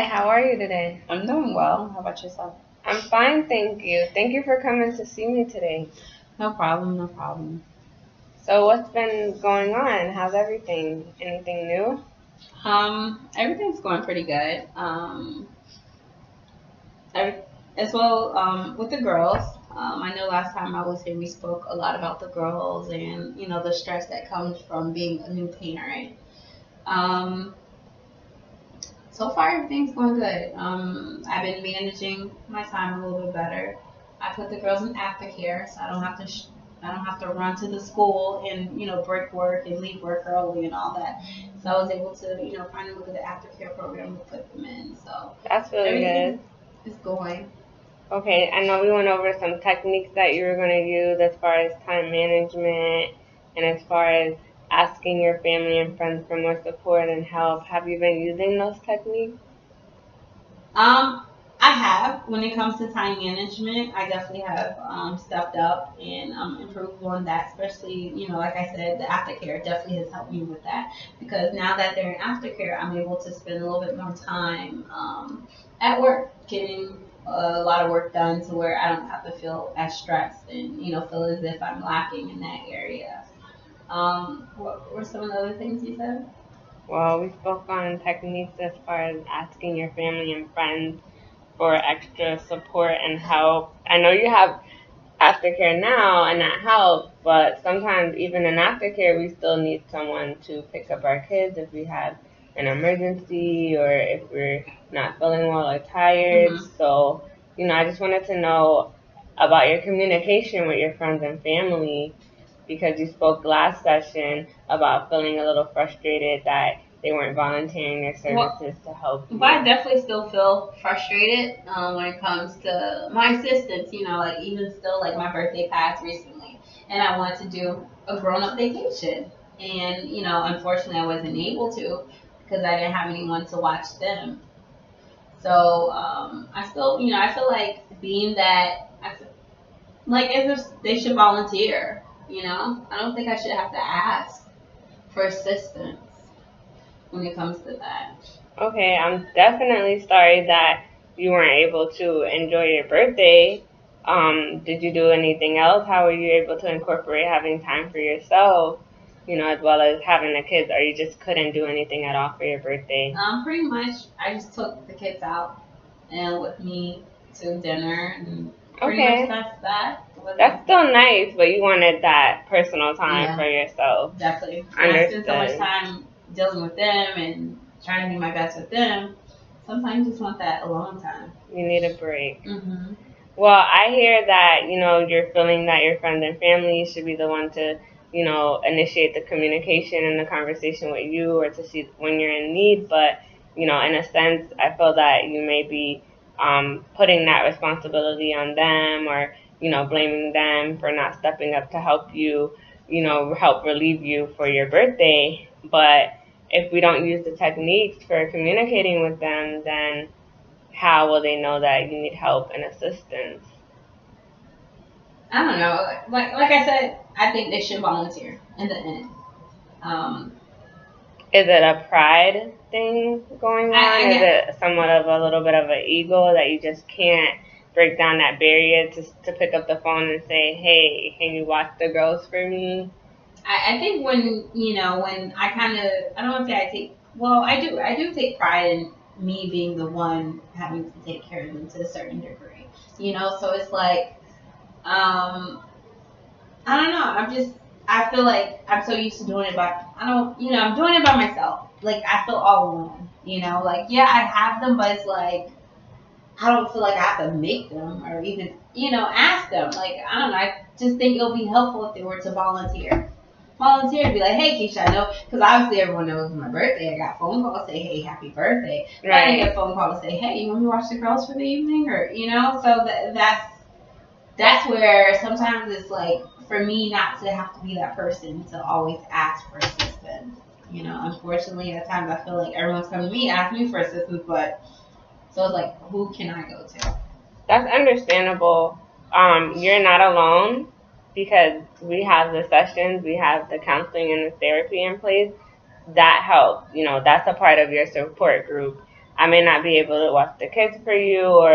Hi, how are you today? I'm doing well. How about yourself? I'm fine, thank you. Thank you for coming to see me today. No problem, no problem. So, what's been going on? How's everything? Anything new? Everything's going pretty good. Every, as well, with the girls. I know last time I was here, we spoke a lot about the girls and the stress that comes from being a new parent. Um, so far, everything's going good. I've been managing my time a little bit better. I put the girls in aftercare, so I don't have to run to the school and break work and leave work early and all that. So I was able to finally look at the aftercare program to put them in. So That's really everything good. is going. Okay, I know we went over some techniques that you were going to use as far as time management and as far as asking your family and friends for more support and help. Have you been using those techniques? Um, I have. When it comes to time management, I definitely have stepped up and improved on that. Especially, like I said, the aftercare definitely has helped me with that because now that they're in aftercare, I'm able to spend a little bit more time at work, getting a lot of work done to where I don't have to feel as stressed and feel as if I'm lacking in that area. What were some of the other things you said? Well, we spoke on techniques as far as asking your family and friends for extra support and help. I know you have aftercare now and that helps, but sometimes even in aftercare we still need someone to pick up our kids if we have an emergency or if we're not feeling well or tired. Mm-hmm. So, I just wanted to know about your communication with your friends and family because you spoke last session about feeling a little frustrated that they weren't volunteering their Well, services to help but I you. definitely still feel frustrated when it comes to my assistance. Like even still, like my birthday passed recently, and I wanted to do a grown-up vacation, and unfortunately, I wasn't able to because I didn't have anyone to watch them. So I still, I feel like being that, like as if they should volunteer. I don't think I should have to ask for assistance when it comes to that. Okay, I'm definitely sorry that you weren't able to enjoy your birthday. Did you do anything else? How were you able to incorporate having time for yourself, as well as having the kids, or you just couldn't do anything at all for your birthday? Pretty much, I just took the kids out and with me to dinner, and pretty much Okay, that's that. It that's wasn't, still nice, but you wanted that personal time for yeah, yourself. definitely. When I spend so much Understood. time dealing with them and trying to be my best with them, sometimes you just want that alone time. You need a break. Mhm. Well, I hear that, you're feeling that your friends and family should be the one to, initiate the communication and the conversation with you or to see when you're in need. But, in a sense, I feel that you may be putting that responsibility on them or, blaming them for not stepping up to help you, help relieve you for your birthday. But if we don't use the techniques for communicating with them, then how will they know that you need help and assistance? I don't know. Like I said, I think they should volunteer in the end. Um, Is it a pride thing going on? I Is get. it somewhat of a little bit of an ego that you just can't break down that barrier to pick up the phone and say, hey, can you watch the girls for me? I think when when I kind of I don't want to say I take well I do take pride in me being the one having to take care of them to a certain degree, so it's like I don't know, I feel like I'm so used to doing it by I don't I'm doing it by myself, like I feel all alone, like yeah I have them but it's like I don't feel like I have to make them or even ask them, like I don't know, I just think it'll be helpful if they were to volunteer to be like, hey, Keisha, I know, because obviously everyone knows my birthday. I got phone calls say, hey, happy birthday. But I didn't get a Right. phone call to say, hey, you want me to watch the girls for the evening, or so that's where sometimes it's like for me not to have to be that person to always ask for assistance. Unfortunately, at times I feel like everyone's coming to me ask me for assistance, but so it's like, who can I go to? That's understandable. You're not alone because we have the sessions, we have the counseling and the therapy in place. That helps. That's a part of your support group. I may not be able to watch the kids for you or,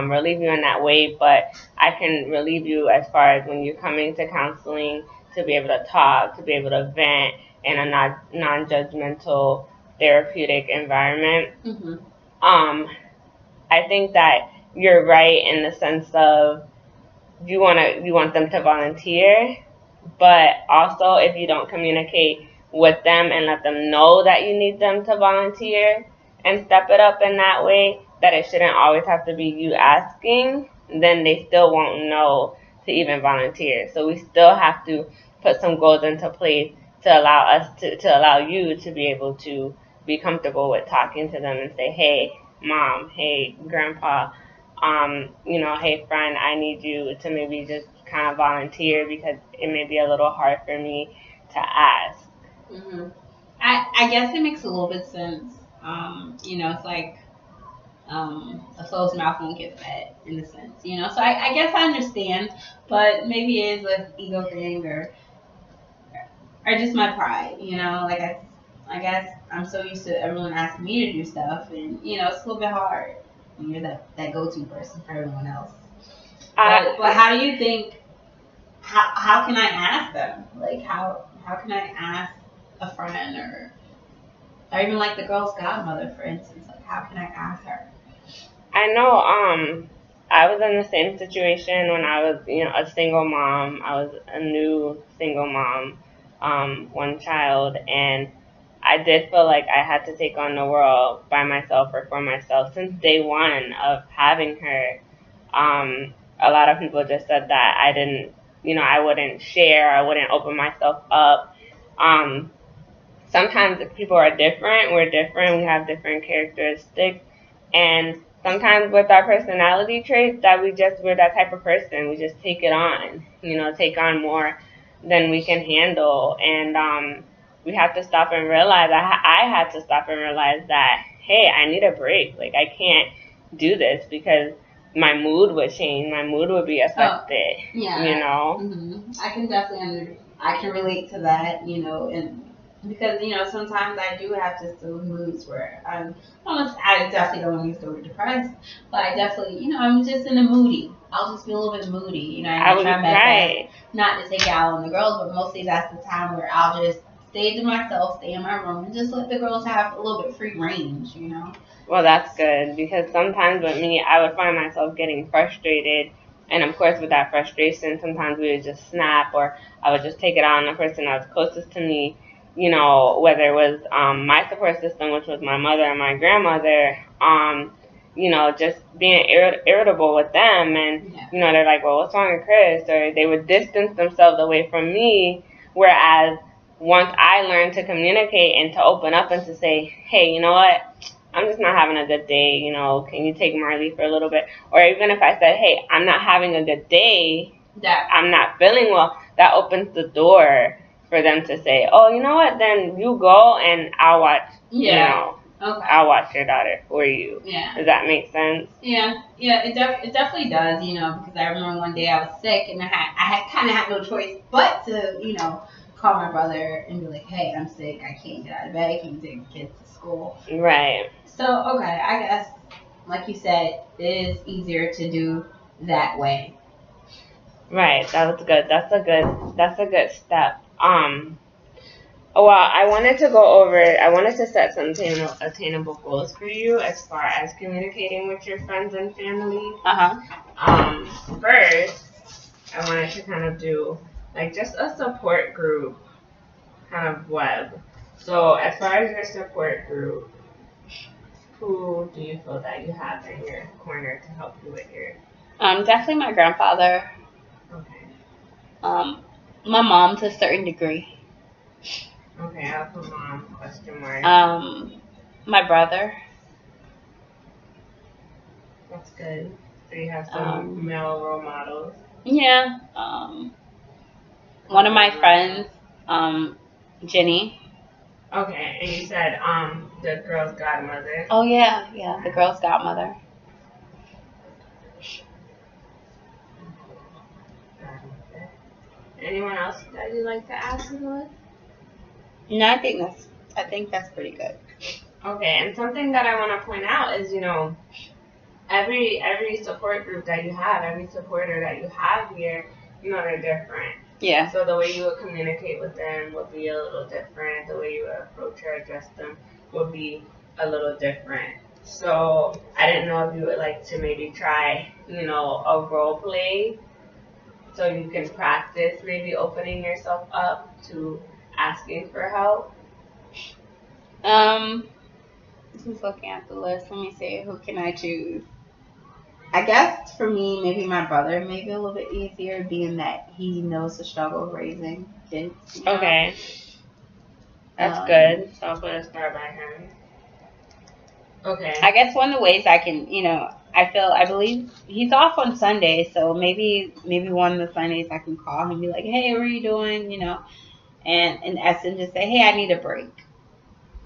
relieve you in that way, but I can relieve you as far as when you're coming to counseling to be able to talk, to be able to vent in a non-judgmental therapeutic environment. Mm-hmm. I think that you're right in the sense of you want them to volunteer, but also if you don't communicate with them and let them know that you need them to volunteer and step it up in that way, that it shouldn't always have to be you asking, then they still won't know to even volunteer. So we still have to put some goals into place to allow us to allow you to be able to be comfortable with talking to them and say, hey, mom, hey, grandpa, hey, friend, I need you to maybe just kind of volunteer because it may be a little hard for me to ask. Mm-hmm. I guess it makes a little bit of sense. It's like a closed mouth won't get fed in a sense, So I guess I understand, but maybe it is an ego thing or just my pride, Like I guess I'm so used to everyone asking me to do stuff, and it's a little bit hard when you're that go-to person for everyone else. But how do you think? How can I ask them? Like how can I ask a friend or even like the girl's godmother, for instance? Like how can I ask her? I know. I was in the same situation when I was, a single mom. I was a new single mom, one child, and I did feel like I had to take on the world by myself or for myself since day one of having her. A lot of people just said that I didn't, I wouldn't share, I wouldn't open myself up. Sometimes people are different, we're different, we have different characteristics, and sometimes with our personality traits that we're that type of person, we just take it on, take on more than we can handle, and we have to stop and realize, I had to stop and realize that, hey, I need a break, like I can't do this because my mood would change, my mood would be affected, Mm-hmm. I can definitely I can relate to that, and because sometimes I do have just those moods where I definitely don't want to use the word depressed, but I definitely I'm just in a moody. I'll just be a little bit moody, I try my best not to take it out on the girls, but mostly that's the time where I'll just stay to myself, stay in my room, and just let the girls have a little bit free range, Well, that's good because sometimes with me, I would find myself getting frustrated. And of course, with that frustration, sometimes we would just snap or I would just take it out on the person that was closest to me, whether it was my support system, which was my mother and my grandmother, just being irritable with them. And, they're like, well, what's wrong with Chris? Or they would distance themselves away from me. Whereas once I learned to communicate and to open up and to say, hey, you know what? I'm just not having a good day, can you take Marley for a little bit? Or even if I said, hey, I'm not having a good day, I'm not feeling well, that opens the door for them to say, oh, you know what, then you go and I'll watch, I'll watch your daughter for you. Yeah. Does that make sense? Yeah, it definitely does, because I remember one day I was sick and I kind of had no choice but to, call my brother and be like, hey, I'm sick, I can't get out of bed, I can't take the kids to school. Right. So, okay, I guess, like you said, it is easier to do that way. Right, that was good. That's a good step. Well, I wanted to set some attainable goals for you as far as communicating with your friends and family. First, I wanted to kind of do like just a support group kind of web. So as far as your support group, who do you feel that you have in your corner to help you with your? Definitely my grandfather. Okay. My mom to a certain degree. Okay, I'll put mom question mark. My brother. That's good. So you have some male role models. Yeah. One of my friends, Jenny. Okay, and you said the girl's godmother. Oh yeah, the girl's godmother. Anyone else that you'd like to ask about? No, I think that's pretty good. Okay, and something that I want to point out is, every support group that you have, every supporter that you have here, they're different. Yeah. So the way you would communicate with them would be a little different. The way you would approach or address them would be a little different. So I didn't know if you would like to maybe try, a role play so you can practice maybe opening yourself up to asking for help. Just looking at the list, let me see, who can I choose? I guess for me, maybe my brother may be a little bit easier, being that he knows the struggle of raising kids. Okay. That's good. So I'll put a star by him. Okay. I guess one of the ways I can, I believe he's off on Sunday, so maybe one of the Sundays I can call him and be like, hey, what are you doing? And in essence just say, hey, I need a break.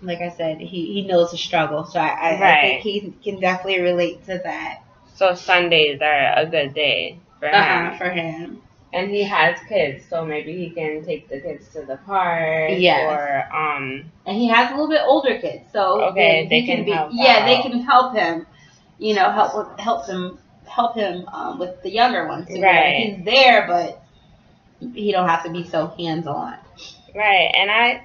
Like I said, he knows the struggle, so I think he can definitely relate to that. So Sundays are a good day for him. For him. And he has kids, so maybe he can take the kids to the park. Yes. Or and he has a little bit older kids, so they can help. Yeah, they can help him. Help him with the younger ones. So right. He's there, but he don't have to be so hands on. Right, and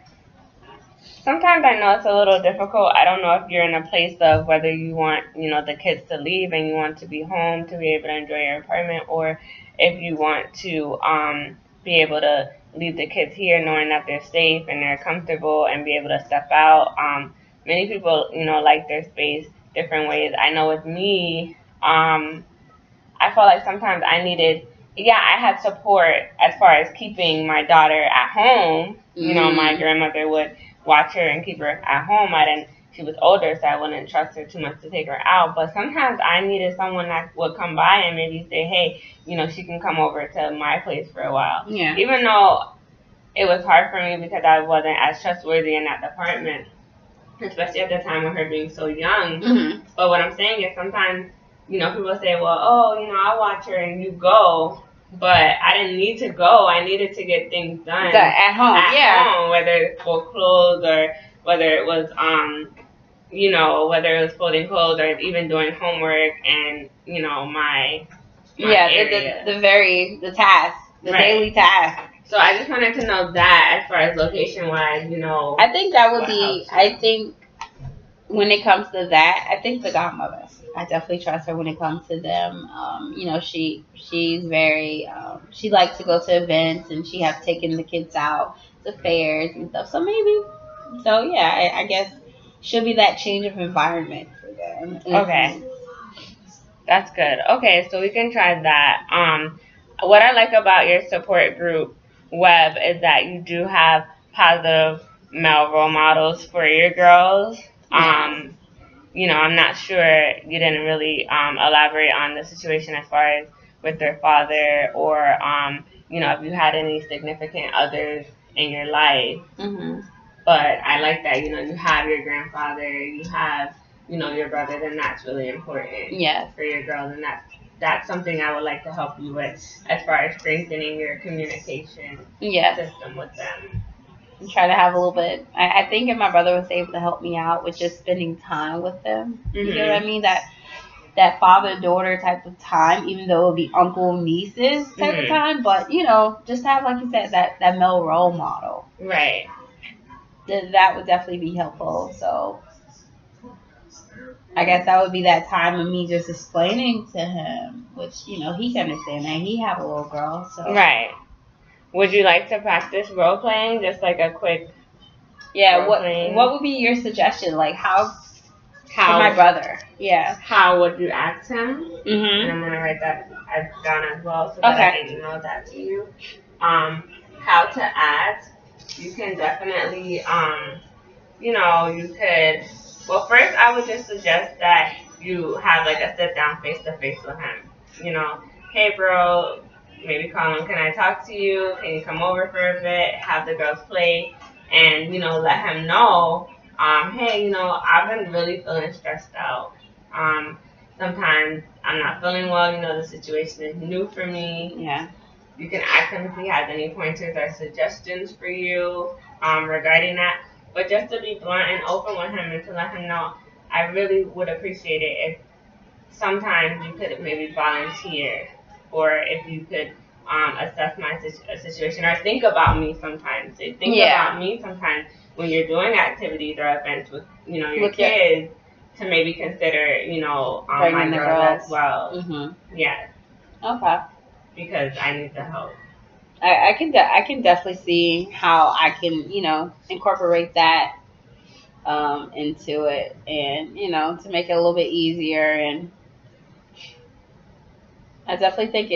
sometimes I know it's a little difficult. I don't know if you're in a place of whether you want, the kids to leave and you want to be home to be able to enjoy your apartment, or if you want to be able to leave the kids here knowing that they're safe and they're comfortable and be able to step out. Many people, like their space different ways. I know with me, I felt like sometimes I had support as far as keeping my daughter at home. My grandmother would watch her and keep her at home. She was older, so I wouldn't trust her too much to take her out. But sometimes I needed someone that would come by and maybe say, hey, she can come over to my place for a while. Yeah. Even though it was hard for me because I wasn't as trustworthy in that department, especially at the time with her being so young. Mm-hmm. But what I'm saying is sometimes, people say, well, I'll watch her and you go. But I didn't need to go. I needed to get things done at home. Home, whether it's fold clothes or whether it was, whether it was folding clothes or even doing homework and, my area. the task, the daily task. So I just wanted to know that as far as location-wise, I think that would be, I think when it comes to that, I think the godmother. I definitely trust her when it comes to them. She's very, she likes to go to events and she has taken the kids out to fairs and stuff. So I guess she'll be that change of environment for them. Okay. That's good. Okay, so we can try that. What I like about your support group, Web, is that you do have positive male role models for your girls. I'm not sure you didn't really elaborate on the situation as far as with their father or, if you had any significant others in your life. Mm-hmm. But I like that, you have your grandfather, you have, your brother, then that's really important for your girls. And that's something I would like to help you with as far as strengthening your communication system with them. And try to have a little bit. I think if my brother was able to help me out with just spending time with them, you know what I mean? That father-daughter type of time, even though it would be uncle-nieces type of time, but, just have, like you said, that male role model. Right. That would definitely be helpful. So I guess that would be that time of me just explaining to him, which, he can understand that. He have a little girl, so. Right. Would you like to practice role playing? Just like a quick what would be your suggestion? Like how my brother. Yeah. How would you ask him? Mm-hmm. And I'm gonna write that down as well so that I can email that to you. How to ask. You can definitely you could first I would just suggest that you have like a sit down face to face with him. Hey bro, maybe call him, can I talk to you? Can you come over for a bit? Have the girls play and, let him know, hey, I've been really feeling stressed out. Sometimes I'm not feeling well, the situation is new for me. Yeah. You can ask him if he has any pointers or suggestions for you regarding that. But just to be blunt and open with him and to let him know, I really would appreciate it if sometimes you could maybe volunteer, or if you could assess my situation, or think about me sometimes. Think about me sometimes when you're doing activities or events with your kids, to maybe consider my girl as well. Mm-hmm. Yeah. Okay. Because I need the help. I can definitely see how I can incorporate that into it, and to make it a little bit easier. And I definitely think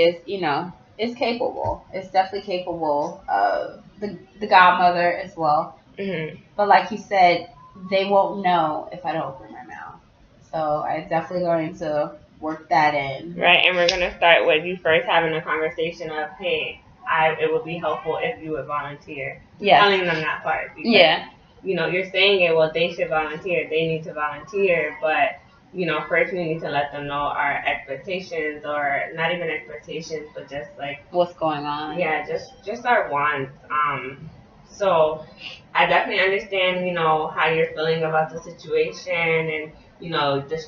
it's capable. It's definitely capable of the godmother as well. Mm-hmm. But like you said, they won't know if I don't open my mouth. So I'm definitely going to work that in. Right, and we're going to start with you first having a conversation of, hey, it would be helpful if you would volunteer. Yeah. Telling them that part. Because, you're saying it, well, they should volunteer. They need to volunteer. But, first we need to let them know our expectations, or not even expectations, but just like what's going on. Yeah, just our wants. So I definitely understand, how you're feeling about the situation, and, the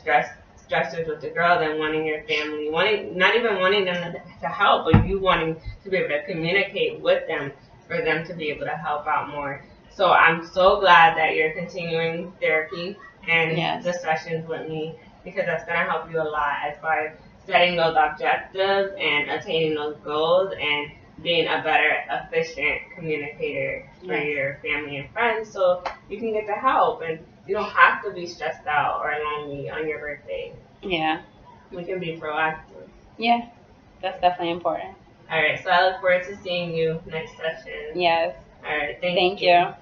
stressors with the girl, and wanting your family, not even wanting them to help, but you wanting to be able to communicate with them for them to be able to help out more. So I'm so glad that you're continuing therapy and the sessions with me, because that's going to help you a lot as far as setting those objectives and attaining those goals, and being a better, efficient communicator for your family and friends, so you can get the help, and you don't have to be stressed out or lonely on your birthday. Yeah. We can be proactive. Yeah, that's definitely important. All right, so I look forward to seeing you next session. Yes. All right, thank you.